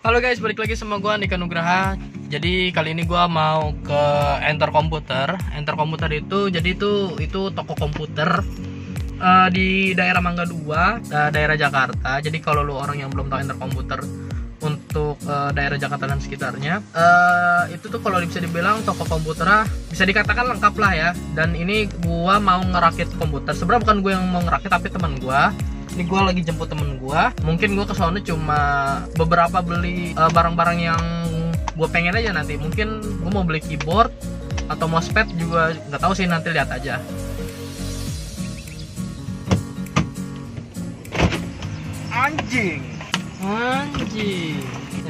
Halo guys, balik lagi sama gua Andika Nugraha. Jadi kali ini gua mau ke Enter Komputer. Enter Komputer itu jadi itu toko komputer di daerah Mangga 2, daerah Jakarta. Jadi kalau lu orang yang belum tahu Enter Komputer untuk daerah Jakarta dan sekitarnya, itu tuh kalau bisa dibilang toko komputer bisa dikatakan lengkap lah ya. Dan ini gua mau ngerakit komputer. Sebenarnya bukan gue yang mau ngerakit, tapi teman gua. Ini gue lagi jemput temen gue. Mungkin gue kesana cuma beberapa beli barang-barang yang gue pengen aja nanti. Mungkin gue mau beli keyboard atau mousepad juga nggak tahu sih, nanti lihat aja. Anjing.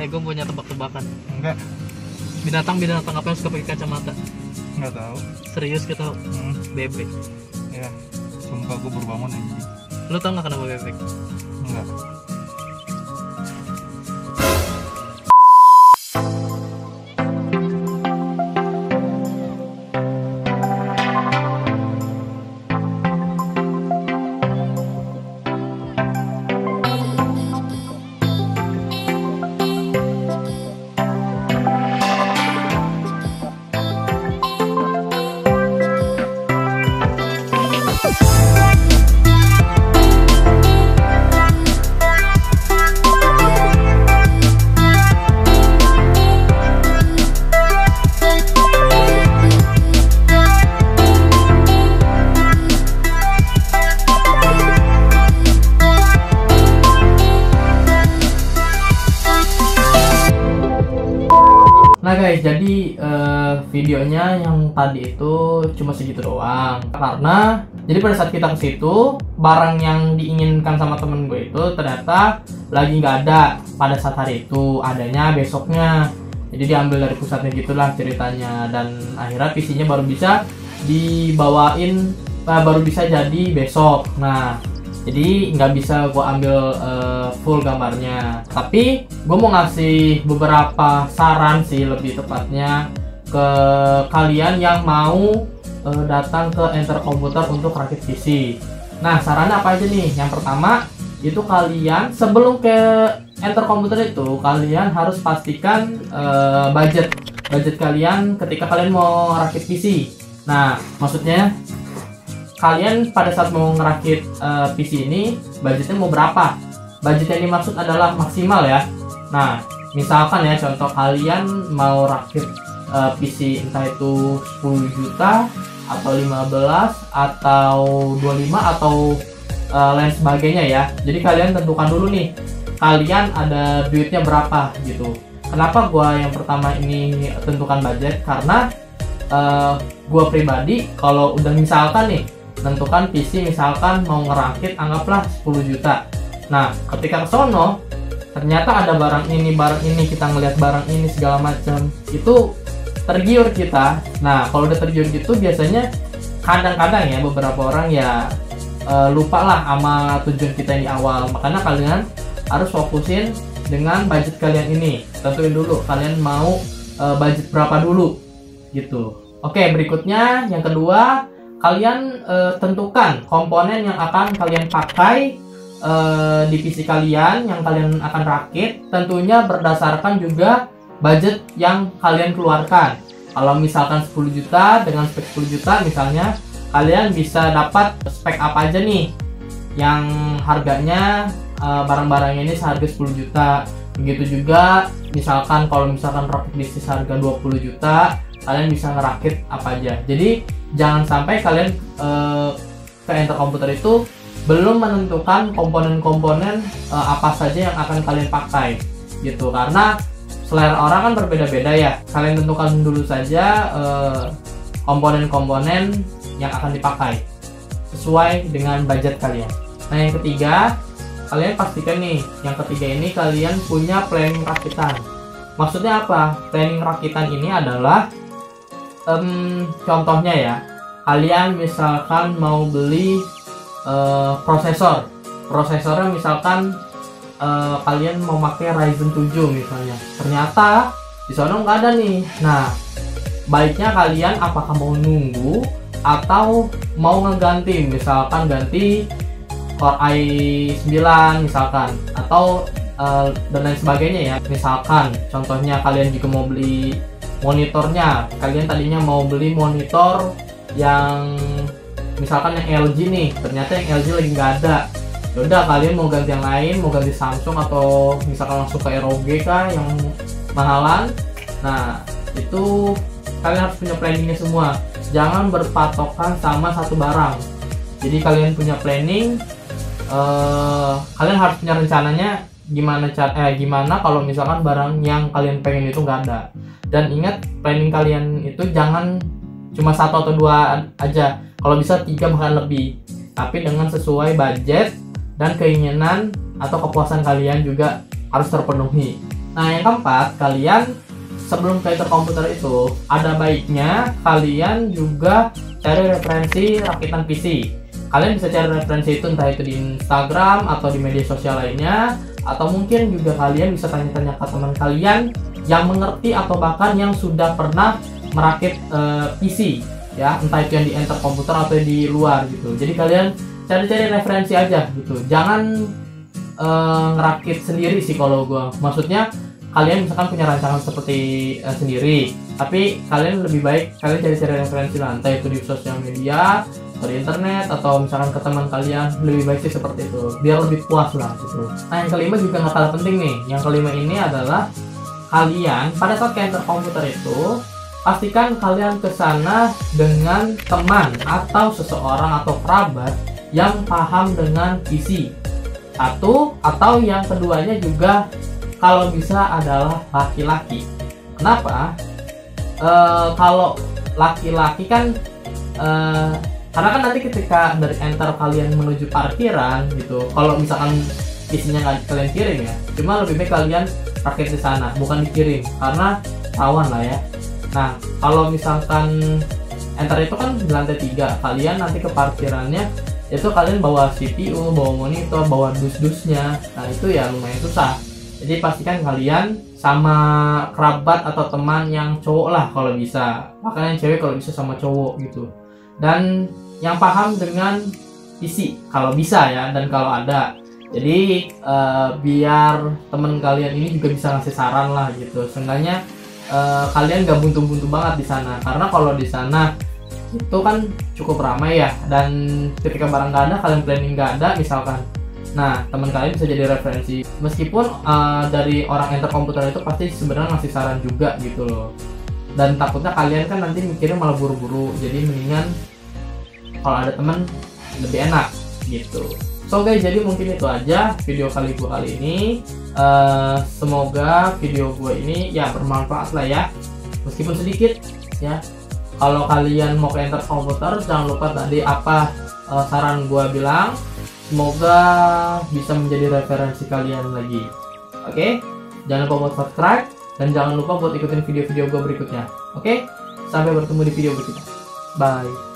Gue punya tebak-tebakan. Enggak. Binatang apa yang suka pakai kacamata? Enggak tahu. Serius kita tahu? Bebek. Ya. Sumpah gue baru bangun anjing. Lu tau nggak kenapa bebek? Enggak. Nah guys, jadi videonya yang tadi itu cuma segitu doang. Karena jadi pada saat kita ke situ, barang yang diinginkan sama temen gue itu ternyata lagi nggak ada pada saat hari itu, adanya besoknya. Jadi diambil dari pusatnya gitulah ceritanya, dan akhirnya PC-nya baru bisa dibawain, baru bisa jadi besok. Nah, jadi nggak bisa gue ambil full gambarnya, tapi gue mau ngasih beberapa saran sih, lebih tepatnya ke kalian yang mau datang ke Enter Komputer untuk rakit PC. Nah, sarannya apa aja nih? Yang pertama itu kalian sebelum ke Enter Komputer itu kalian harus pastikan budget kalian ketika kalian mau rakit PC. Nah, maksudnya kalian pada saat mau ngerakit PC ini budgetnya mau berapa? Budget yang dimaksud adalah maksimal ya. Nah, misalkan ya contoh kalian mau rakit PC entah itu 10 juta atau 15 atau 25 atau lain sebagainya ya. Jadi kalian tentukan dulu nih, kalian ada duitnya berapa gitu. Kenapa gua yang pertama ini tentukan budget? Karena gua pribadi kalau udah misalkan nih tentukan PC misalkan mau ngerakit anggaplah 10 juta. Nah, ketika ke sono ternyata ada barang ini, kita ngelihat barang ini segala macam, itu tergiur kita. Nah, kalau udah tergiur gitu biasanya kadang-kadang ya beberapa orang ya lupa lah sama tujuan kita yang di awal. Makanya kalian harus fokusin dengan budget kalian ini. Tentuin dulu kalian mau budget berapa dulu gitu. Oke, berikutnya yang kedua, kalian tentukan komponen yang akan kalian pakai di PC kalian yang kalian akan rakit, tentunya berdasarkan juga budget yang kalian keluarkan. Kalau misalkan 10 juta dengan spek 10 juta misalnya, kalian bisa dapat spek apa aja nih yang harganya barang-barang ini seharga 10 juta. Begitu juga misalkan kalau misalkan rakit bisnis harga 20 juta, kalian bisa ngerakit apa aja. Jadi jangan sampai kalian ke Enter Komputer itu belum menentukan komponen-komponen apa saja yang akan kalian pakai gitu, karena selera orang kan berbeda-beda ya. Kalian tentukan dulu saja komponen-komponen yang akan dipakai sesuai dengan budget kalian. Nah, yang ketiga, kalian pastikan nih, yang ketiga ini kalian punya planning rakitan. Maksudnya apa? Planning rakitan ini adalah contohnya ya, kalian misalkan mau beli prosesornya misalkan kalian mau pakai Ryzen 7 misalnya, ternyata di sana nggak ada nih. Nah, baiknya kalian apakah mau nunggu atau mau ngeganti, misalkan ganti Core i9 misalkan, atau dan lain sebagainya ya. Misalkan contohnya kalian juga mau beli monitornya, kalian tadinya mau beli monitor yang misalkan yang LG nih, ternyata yang LG lagi nggak ada. Yaudah, kalian mau ganti yang lain, mau ganti Samsung atau misalkan langsung ke ROG kah yang mahalan. Nah, itu kalian harus punya planningnya semua. Jangan berpatokan sama satu barang. Jadi kalian punya planning, kalian harus punya rencananya gimana kalau misalkan barang yang kalian pengen itu nggak ada. Dan ingat, planning kalian itu jangan cuma 1 atau 2 aja, kalau bisa 3 bahkan lebih, tapi dengan sesuai budget dan keinginan atau kepuasan kalian juga harus terpenuhi. Nah, yang keempat, kalian sebelum ke komputer itu ada baiknya kalian juga cari referensi rakitan PC. Kalian bisa cari referensi itu entah itu di Instagram atau di media sosial lainnya, atau mungkin juga kalian bisa tanya-tanya ke teman kalian yang mengerti atau bahkan yang sudah pernah merakit PC ya, entah itu yang di enter komputer atau di luar gitu. Jadi kalian cari-cari referensi aja gitu, jangan ngerakit sendiri sih kalau gua. Maksudnya kalian misalkan punya rancangan seperti sendiri, tapi kalian lebih baik kalian cari-cari referensi lah, entah itu di sosial media atau di internet atau misalkan ke teman kalian. Lebih baik sih seperti itu biar lebih puas lah gitu. Nah, yang kelima juga nggak kalah penting nih. Yang kelima ini adalah kalian pada saat ke enter komputer itu pastikan kalian ke sana dengan teman atau seseorang atau kerabat yang paham dengan PC. Satu, atau yang keduanya juga kalau bisa adalah laki-laki. Kenapa? Kalau laki-laki kan karena kan nanti ketika dari enter kalian menuju parkiran gitu, kalau misalkan isinya nggak kalian kirim ya, cuma lebih baik kalian rakit di sana, bukan dikirim, karena rawan lah ya. Nah, kalau misalkan enter itu kan di lantai 3, kalian nanti ke parkirannya itu kalian bawa CPU, bawa monitor, bawa dus-dusnya. Nah, itu ya lumayan susah. Jadi pastikan kalian sama kerabat atau teman yang cowok lah kalau bisa, makanya yang cewek kalau bisa sama cowok gitu, dan yang paham dengan PC kalau bisa ya, dan kalau ada. Jadi biar temen kalian ini juga bisa ngasih saran lah gitu. Seenggaknya kalian gak buntu-buntu banget di sana, karena kalau di sana itu kan cukup ramai ya, dan ketika barang gak ada, kalian planning gak ada misalkan, nah teman kalian bisa jadi referensi. Meskipun dari orang enter komputer itu pasti sebenarnya ngasih saran juga gitu loh, dan takutnya kalian kan nanti mikirnya malah buru-buru. Jadi mendingan kalau ada teman lebih enak gitu. So guys, jadi mungkin itu aja video kali ini. Semoga video gue ini ya bermanfaat lah ya, meskipun sedikit ya. Kalau kalian mau ke enter komputer, jangan lupa tadi apa saran gue bilang. Semoga bisa menjadi referensi kalian lagi. Oke, jangan lupa buat subscribe dan jangan lupa buat ikutin video-video gue berikutnya. Oke, sampai bertemu di video berikutnya. Bye.